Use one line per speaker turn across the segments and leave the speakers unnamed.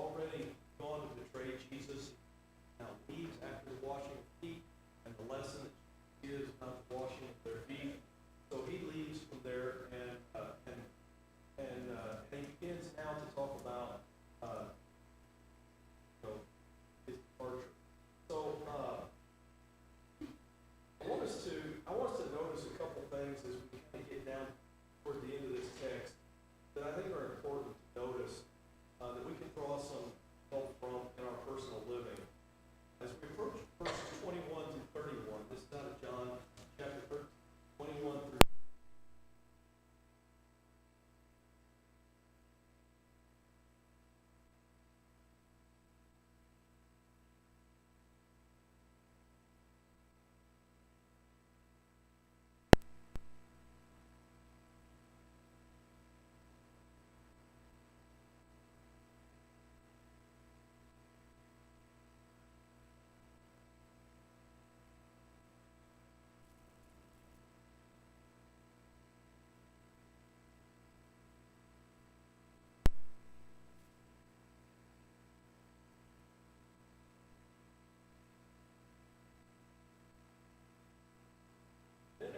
already gone to betray Jesus. Now leaves after the washing of feet, and the lesson that she gives about the washing of their feet. So he leaves from there, and he begins now to talk about his departure. So I want us to notice a couple things as we kind of get down toward the end of this text that I think are important to notice, that we can draw some help from in our personal living. As we approach verses 21 through 31, this is out of John chapter 13, 21 through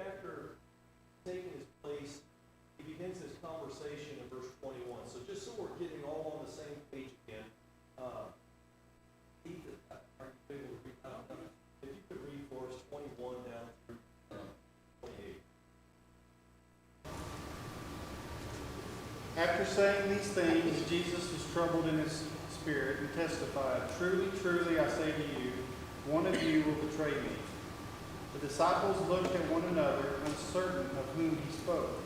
after taking his place, he begins this conversation in verse 21. So just so we're getting all on the same page again, are you able to read? If you could read for us 21 down through 28.
After saying these things, Jesus was troubled in his spirit and testified, "Truly, truly, I say to you, one of you will betray me." The disciples looked at one another, uncertain of whom he spoke.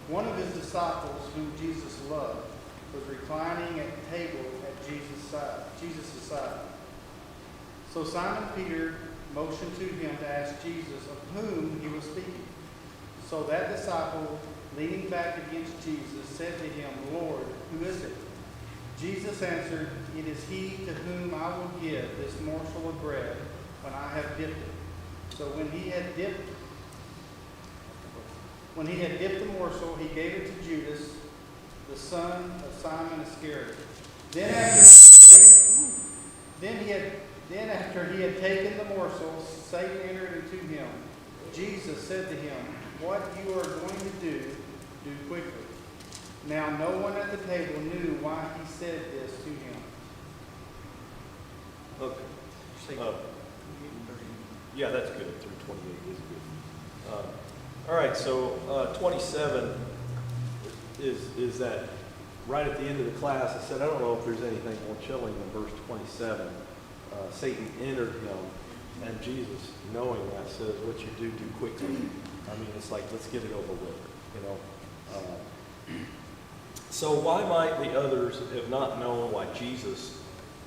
One of his disciples, whom Jesus loved, was reclining at table at Jesus' side. So Simon Peter motioned to him to ask Jesus of whom he was speaking. So that disciple, leaning back against Jesus, said to him, "Lord, who is it?" Jesus answered, "It is he to whom I will give this morsel of bread when I have dipped it." So when he had dipped the morsel, he gave it to Judas, the son of Simon Iscariot. Then after he had taken the morsel, Satan entered into him. Jesus said to him, "What you are going to do quickly." Now no one at the table knew why he said this to him.
Okay. Yeah, that's good. Through 28 is good. All right, so 27 is that right at the end of the class. I said, I don't know if there's anything more chilling than verse 27. Satan entered him, and Jesus, knowing that, says, "What you do quickly." I mean, it's like, let's get it over with, you know. So why might the others have not known why Jesus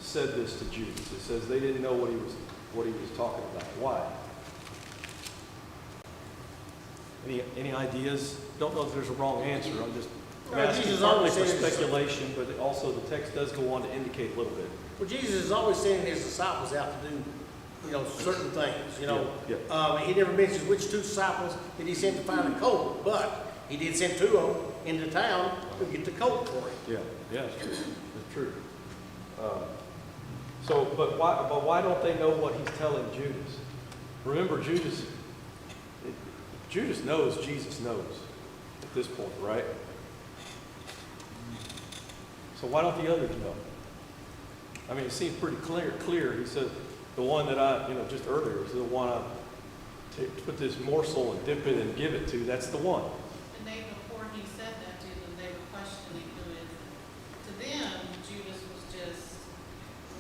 said this to Judas? It says they didn't know what he was talking about. Why? Any ideas? Don't know if there's a wrong answer. I'm just asking partly for speculation, but also the text does go on to indicate a little bit.
Well, Jesus is always sending his disciples out to do, certain things. He never mentions which two disciples did he send to find a colt, but he did send two of them into town to get the colt for him.
Yeah, it's true. It's true. But why don't they know what he's telling Judas? Remember, Judas knows Jesus knows at this point, right? So why don't the others know? I mean, it seems pretty clear. He says, the one that just earlier was the one I put this morsel and dip it and give it to, that's the one.
The day before he said that to them, they were questioning who is it. To them, Judas was just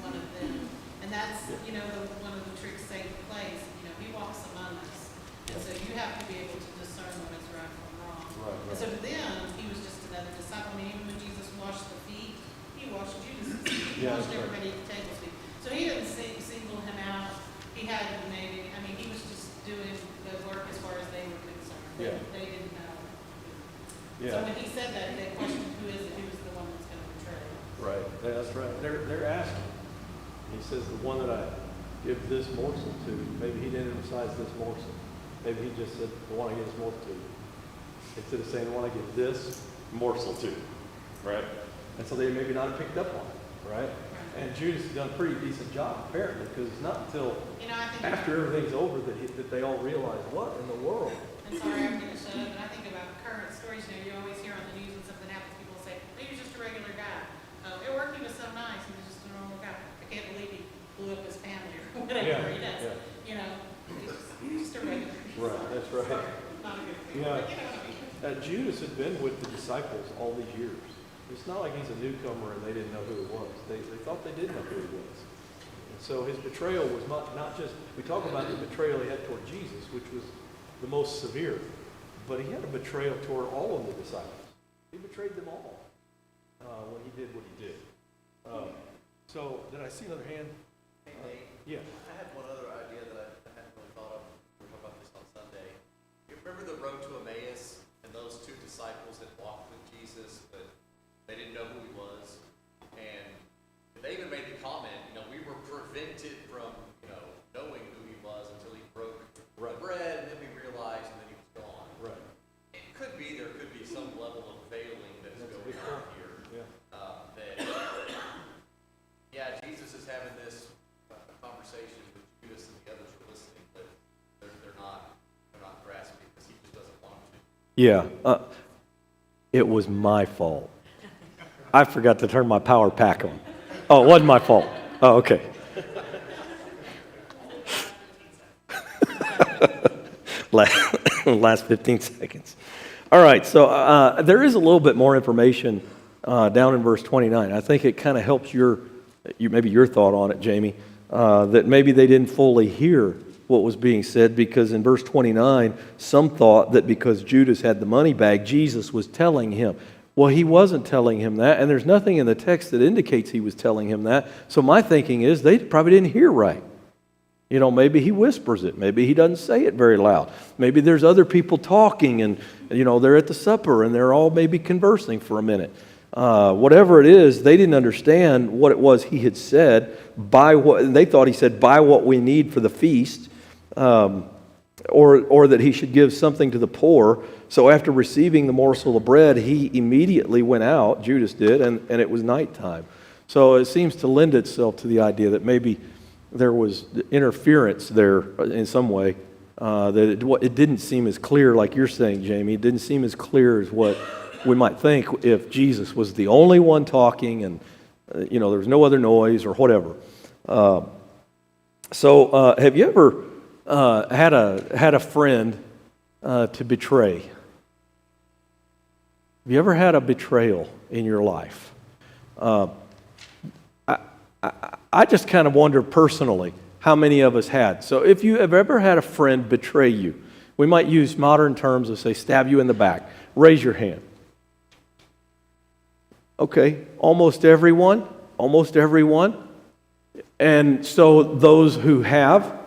one of them. And that's, one of the tricks Satan plays. He walks among us. And so you have to be able to discern what is right from wrong.
Right.
And so to them, he was just another disciple. I mean, even when Jesus washed the feet, he washed Judas' feet. He washed everybody at the table's feet. So he didn't single him out. He hadn't maybe, he was just doing the work as far as they were concerned. They didn't know. So when he said that, they questioned who is it, who's the one that's going to betray.
Right. That's right. They're asking. He says the one that I give this morsel to, maybe he didn't emphasize this morsel. Maybe he just said the one I give this morsel to. Instead of saying the one I give this morsel to. Right? And so they maybe not have picked up on it. right? And Judas has done a pretty decent job, apparently, because it's not until
I think
after everything's over that they all realize, what in the world?
I'm sorry, I'm gonna shut up, but I think about current stories, you always hear on the news when something happens, people say, oh, he was just a regular guy. At work, he was so nice, he was just a normal guy. I can't believe he blew up his family or whatever he does. He's just a regular.
Right, that's right.
Sorry, not a good thing.
Yeah.
But you know what I mean?
Judas had been with the disciples all these years. It's not like he's a newcomer and they didn't know who he was. They thought they did know who he was. And so his betrayal was not just, we talk about the betrayal he had toward Jesus, which was the most severe, but he had a betrayal toward all of the disciples. He betrayed them all when he did what he did. So, did I see another hand?
Hey, Nate.
Yeah.
I had one other idea that I hadn't really thought of. We were talking about this on Sunday. You remember the road to Emmaus, and those two disciples had walked with Jesus, but they didn't know who he was, and they even made the comment, we were prevented from, knowing who he was until he broke the bread, and then we realized, and then he was gone.
Right.
It could be there could be some level of veiling that is going on here.
Yeah.
Jesus is having this conversation with Judas and the others are listening, but they're not grasping because he just doesn't want to.
Yeah. It was my fault. I forgot to turn my power pack on. Oh, it wasn't my fault. Oh, okay. Last 15 seconds. All right, so there is a little bit more information down in verse 29. I think it kind of helps maybe your thought on it, Jamie, that maybe they didn't fully hear what was being said, because in verse 29, some thought that because Judas had the money bag, Jesus was telling him. Well, he wasn't telling him that, and there's nothing in the text that indicates he was telling him that. So my thinking is they probably didn't hear right. Maybe he whispers it. Maybe he doesn't say it very loud. Maybe there's other people talking, and, they're at the supper, and they're all maybe conversing for a minute. Whatever it is, they didn't understand what it was he had said. They thought he said, buy what we need for the feast, or that he should give something to the poor. So after receiving the morsel of bread, he immediately went out, Judas did, and it was nighttime. So it seems to lend itself to the idea that maybe there was interference there in some way, that it didn't seem as clear, like you're saying, Jamie. It didn't seem as clear as what we might think if Jesus was the only one talking and, there was no other noise or whatever. So have you ever had a friend to betray? Have you ever had a betrayal in your life? I just kind of wonder personally how many of us had. So if you have ever had a friend betray you, we might use modern terms of say stab you in the back. Raise your hand. Okay, almost everyone. And so those who have,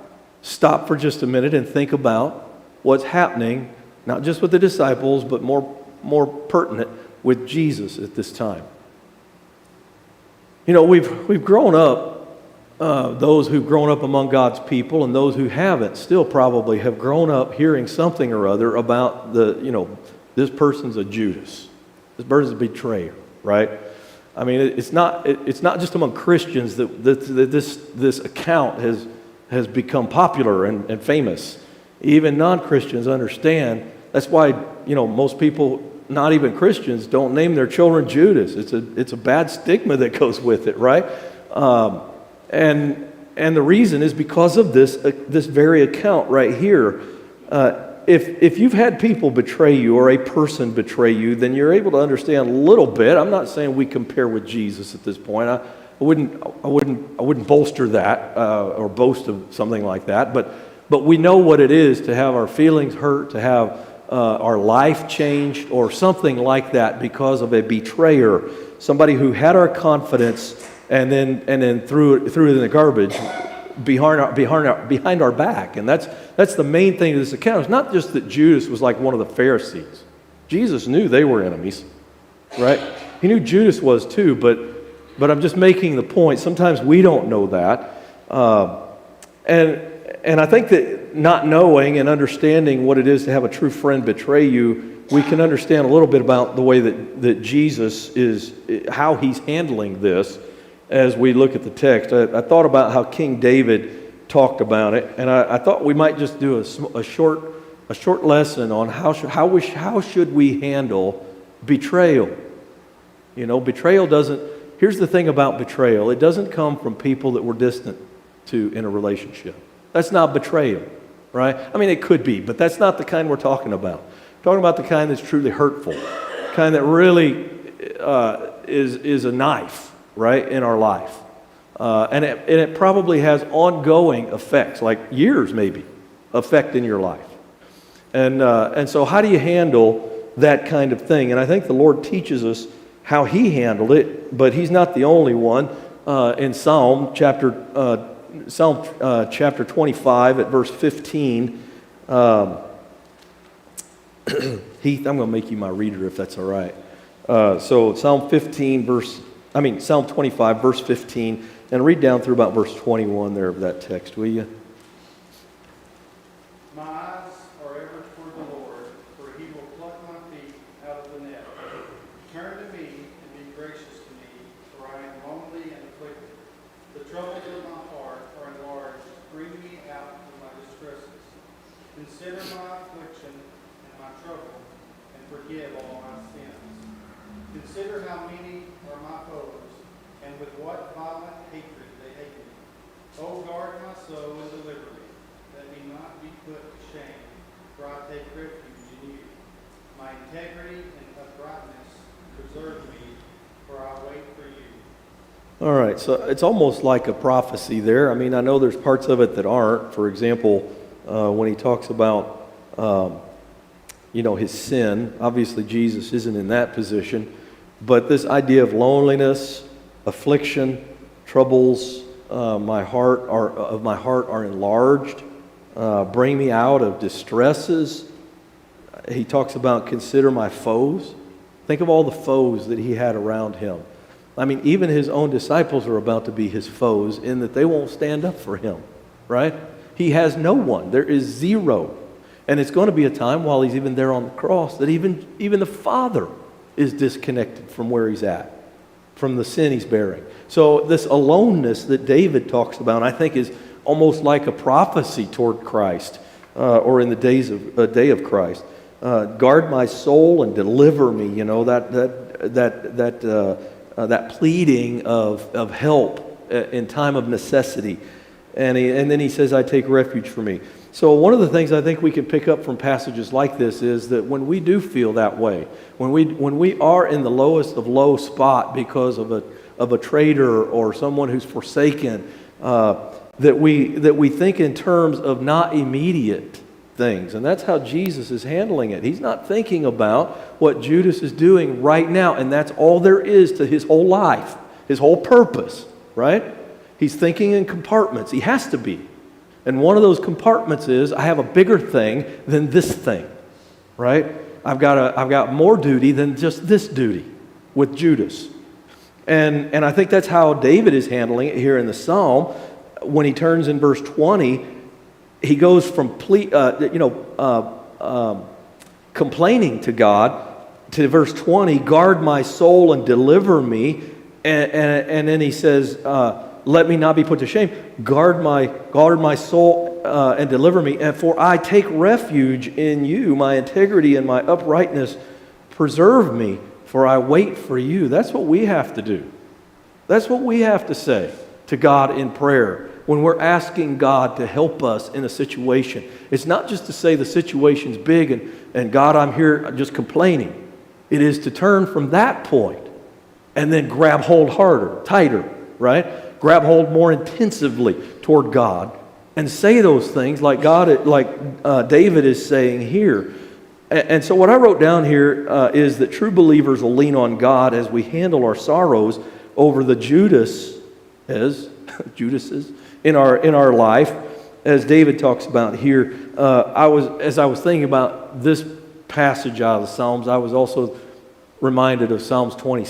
stop for just a minute and think about what's happening, not just with the disciples, but more pertinent with Jesus at this time. We've grown up, those who've grown up among God's people and those who haven't still probably have grown up hearing something or other about this person's a Judas. This person's a betrayer, right? I mean, it's not just among Christians that this account has become popular and famous. Even non-Christians understand. That's why, most people, not even Christians, don't name their children Judas. It's a bad stigma that goes with it, right? And the reason is because of this very account right here. If you've had people betray you or a person betray you, then you're able to understand a little bit. I'm not saying we compare with Jesus at this point. I wouldn't bolster that or boast of something like that. But we know what it is to have our feelings hurt, to have our life changed, or something like that because of a betrayer, somebody who had our confidence and then threw it in the garbage behind our back. And that's the main thing of this account. It's not just that Judas was like one of the Pharisees. Jesus knew they were enemies, right? He knew Judas was too, but I'm just making the point. Sometimes we don't know that. And I think that not knowing and understanding what it is to have a true friend betray you, we can understand a little bit about the way that Jesus is, how he's handling this. as we look at the text. I thought about how King David talked about it, and I thought we might just do a short lesson on how should we handle betrayal. You know, betrayal doesn't. Here's the thing about betrayal: it doesn't come from people that we're distant to in a relationship. That's not betrayal, right? I mean, it could be, but that's not the kind we're talking about. We're talking about the kind that's truly hurtful, the kind that really is a knife, right, in our life. And it probably has ongoing effects, like years maybe, effect in your life. And so how do you handle that kind of thing? And I think the Lord teaches us how He handled it, but He's not the only one. In Psalm chapter 25 at verse 15, Heath, I'm going to make you my reader if that's all right. So Psalm 25 verse 15, and read down through about verse 21 there of that text, will you?
My eyes are ever toward the Lord, for He will pluck my feet out of the net. Turn to me and be gracious to me, for I am lonely and afflicted. The troubles of my heart are enlarged. Bring me out of my distresses. Consider my affliction and my trouble, and forgive all my sins. Consider how many are my foes, and with what violent hatred they hate me. O guard my soul and deliver me. Let me not be put to shame, for I take refuge in you. My integrity and uprightness preserve me, for I wait for you.
All right, so it's almost like a prophecy there. I mean, I know there's parts of it that aren't. For example, when he talks about, his sin, obviously Jesus isn't in that position. But this idea of loneliness, affliction, troubles, my heart are enlarged. Bring me out of distresses. He talks about consider my foes. Think of all the foes that he had around him. I mean, even his own disciples are about to be his foes in that they won't stand up for him, right? He has no one. There is zero. And it's going to be a time while he's even there on the cross that even the Father is disconnected from where he's at, from the sin he's bearing. So this aloneness that David talks about, I think, is almost like a prophecy toward Christ, or in the day of Christ. Guard my soul and deliver me. You know, that pleading of help in time of necessity. And then he says, I take refuge for me. So one of the things I think we can pick up from passages like this is that when we do feel that way, when we are in the lowest of low spot because of a traitor or someone who's forsaken, that we think in terms of not immediate things. And that's how Jesus is handling it. He's not thinking about what Judas is doing right now, and that's all there is to his whole life, his whole purpose, right? He's thinking in compartments. He has to be. And one of those compartments is, I have a bigger thing than this thing, right? I've got more duty than just this duty with Judas. And I think that's how David is handling it here in the Psalm. When he turns in verse 20, he goes from complaining to God to verse 20, guard my soul and deliver me. And then he says, let me not be put to shame. Guard my soul and deliver me. And for I take refuge in you. My integrity and my uprightness preserve me. For I wait for you. That's what we have to do. That's what we have to say to God in prayer when we're asking God to help us in a situation. It's not just to say the situation's big and God, I'm here just complaining. It is to turn from that point and then grab hold harder, tighter, right? Grab hold more intensively toward God and say those things like David is saying here. And so what I wrote down here is that true believers will lean on God as we handle our sorrows over the Judases in our life, as David talks about here. As I was thinking about this passage out of the Psalms, I was also reminded of Psalms 26.